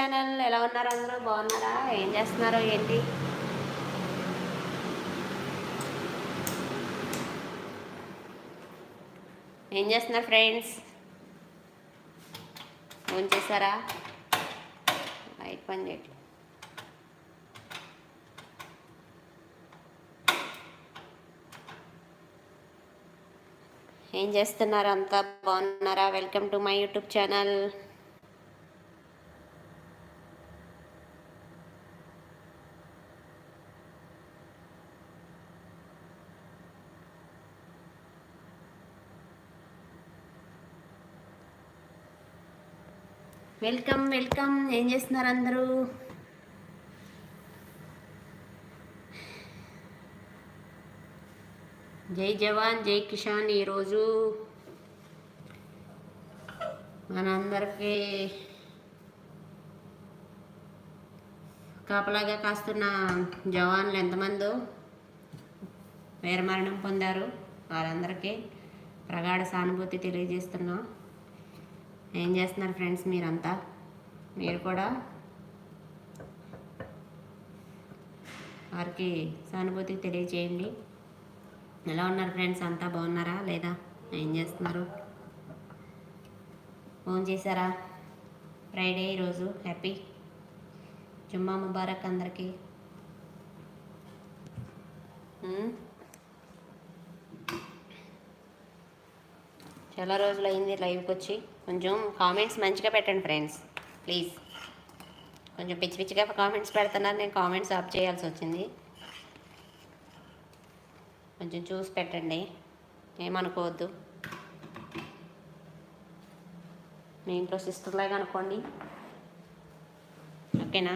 Channel. ఎలా ఉన్నారు అందరూ? బాగున్నారా? ఏం చేస్తున్నారో ఏంటి? ఏం చేస్తున్నారు ఫ్రెండ్స్? ఫోన్ చేశారా? లైట్ పని చేయట్లేదు. ఏం చేస్తున్నారు? అంతా బాగున్నారా? Welcome to my YouTube channel. Welcome welcome. ఏం చేస్తున్నారు అందరూ? జై జవాన్ జై కిషాన్. ఈరోజు మనందరికీ కాపలాగా కాస్తున్న జవాన్లు ఎంతమందో వీరమరణం పొందారు. వారందరికీ ప్రగాఢ సానుభూతి తెలియజేస్తున్నాం. ఏం చేస్తున్నారు ఫ్రెండ్స్ మీరంతా? మీరు కూడా వారికి సానుభూతి తెలియజేయండి. ఎలా ఉన్నారు ఫ్రెండ్స్? అంతా బాగున్నారా లేదా? ఏం చేస్తున్నారు? ఫోన్ చేశారా? ఫ్రైడే ఈరోజు. హ్యాపీ జుమ్మా ముబారక్ అందరికీ. చాలా రోజులు అయింది లైవ్కి వచ్చి. కొంచెం కామెంట్స్ మంచిగా పెట్టండి ఫ్రెండ్స్ ప్లీజ్. కొంచెం పిచ్చి పిచ్చిగా కామెంట్స్ పెడుతున్నారు. నేను కామెంట్స్ ఆఫ్ చేయాల్సి వచ్చింది. కొంచెం చూసి పెట్టండి, ఏమనుకోవద్దు. మీ ఇంట్లో సిస్టర్లాగా అనుకోండి, ఓకేనా?